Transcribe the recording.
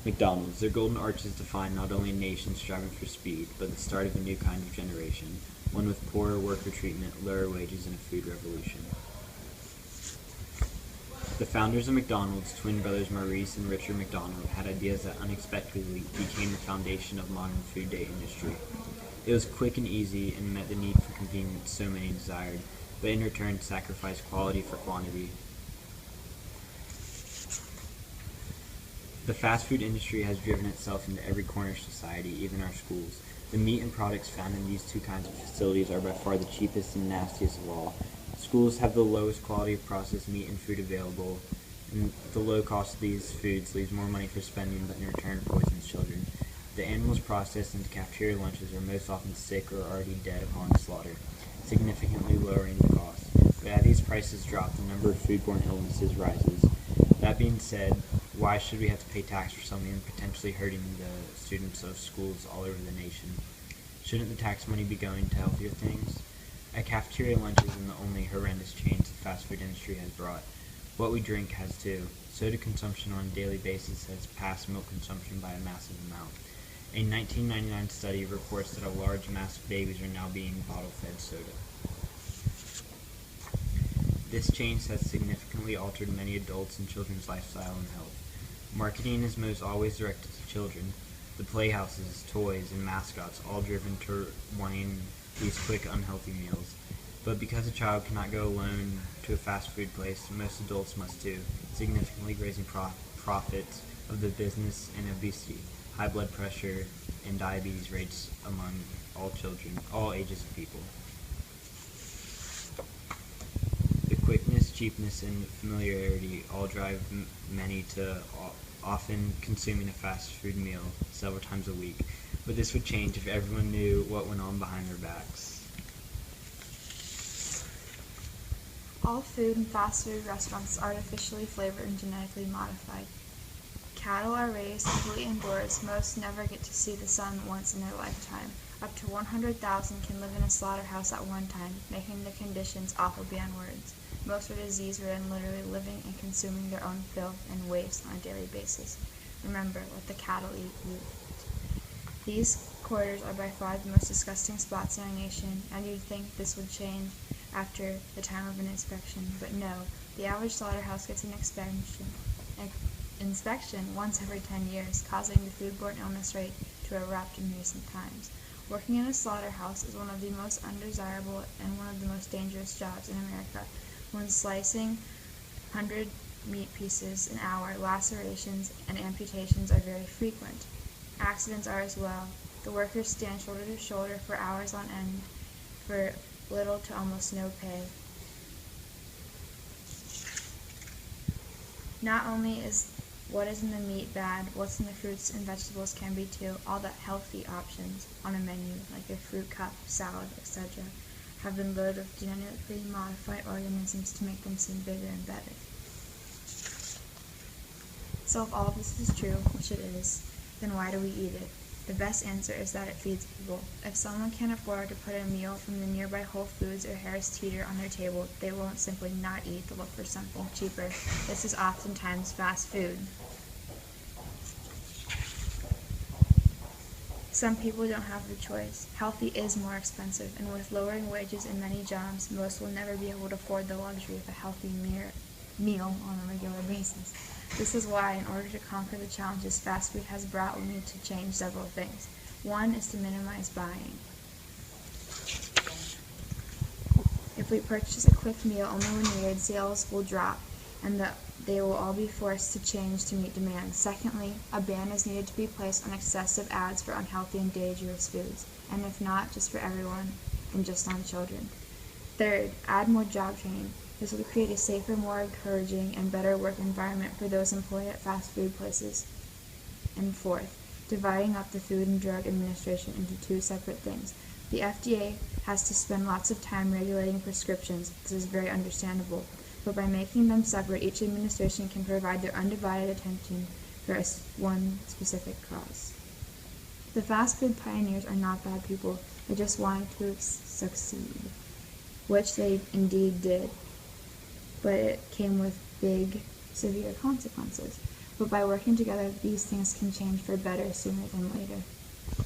McDonald's. Their golden arches define not only a nation striving for speed, but the start of a new kind of generation, one with poorer worker treatment, lower wages, and a food revolution. The founders of McDonald's, twin brothers Maurice and Richard McDonald, had ideas that unexpectedly became the foundation of modern food day industry. It was quick and easy and met the need for convenience so many desired, but in return sacrificed quality for quantity. The fast food industry has driven itself into every corner of society, even our schools. The meat and products found in these two kinds of facilities are by far the cheapest and nastiest of all. Schools have the lowest quality of processed meat and food available, and the low cost of these foods leaves more money for spending, but in return poisons children. The animals processed into cafeteria lunches are most often sick or already dead upon slaughter, significantly lowering the cost. But as these prices drop, the number of foodborne illnesses rises. That being said, why should we have to pay tax for something potentially hurting the students of schools all over the nation? Shouldn't the tax money be going to healthier things? A cafeteria lunch isn't the only horrendous change the fast food industry has brought. What we drink has too. Soda consumption on a daily basis has passed milk consumption by a massive amount. A 1999 study reports that a large mass of babies are now being bottle-fed soda. This change has significantly altered many adults and children's lifestyle and health. Marketing is most always directed to children. The playhouses, toys, and mascots all driven to wanting these quick, unhealthy meals. But because a child cannot go alone to a fast food place, most adults must too, significantly raising profits of the business and obesity, high blood pressure, and diabetes rates among all children, all ages of people. The quickness, cheapness, and familiarity all drive many to often consuming a fast food meal several times a week, but this would change if everyone knew what went on behind their backs. All food in fast food restaurants are artificially flavored and genetically modified. Cattle are raised completely indoors. Most never get to see the sun once in their lifetime. Up to 100,000 can live in a slaughterhouse at one time, making the conditions awful beyond words. Most are disease-ridden, literally living and consuming their own filth and waste on a daily basis. Remember, let the cattle eat you. These corridors are by far the most disgusting spots in our nation, and you'd think this would change after the time of an inspection, but no. The average slaughterhouse gets an inspection once every 10 years, causing the foodborne illness rate to erupt in recent times. Working in a slaughterhouse is one of the most undesirable and one of the most dangerous jobs in America. When slicing 100 meat pieces an hour, lacerations and amputations are very frequent. Accidents are as well. The workers stand shoulder to shoulder for hours on end for little to almost no pay. Not only is what is in the meat bad, what's in the fruits and vegetables can be too. All the healthy options on a menu, like a fruit cup, salad, etc., have been loaded with genetically modified organisms to make them seem bigger and better. So if all this is true, which it is, then why do we eat it? The best answer is that it feeds people. If someone can't afford to put a meal from the nearby Whole Foods or Harris Teeter on their table, they won't simply not eat to look for something cheaper. This is oftentimes fast food. Some people don't have the choice. Healthy is more expensive, and with lowering wages in many jobs, most will never be able to afford the luxury of a healthy meal on a regular basis. This is why, in order to conquer the challenges fast food has brought, we need to change several things. One is to minimize buying. If we purchase a quick meal only when needed, sales will drop, and they will all be forced to change to meet demand. Secondly, a ban is needed to be placed on excessive ads for unhealthy and dangerous foods, and if not, just for everyone, and just on children. Third, add more job training. This will create a safer, more encouraging, and better work environment for those employed at fast food places. And fourth, dividing up the Food and Drug Administration into two separate things. The FDA has to spend lots of time regulating prescriptions. This is very understandable. But by making them separate, each administration can provide their undivided attention for one specific cause. The fast food pioneers are not bad people. They just wanted to succeed, which they indeed did. But it came with big, severe consequences. But by working together, these things can change for better sooner than later.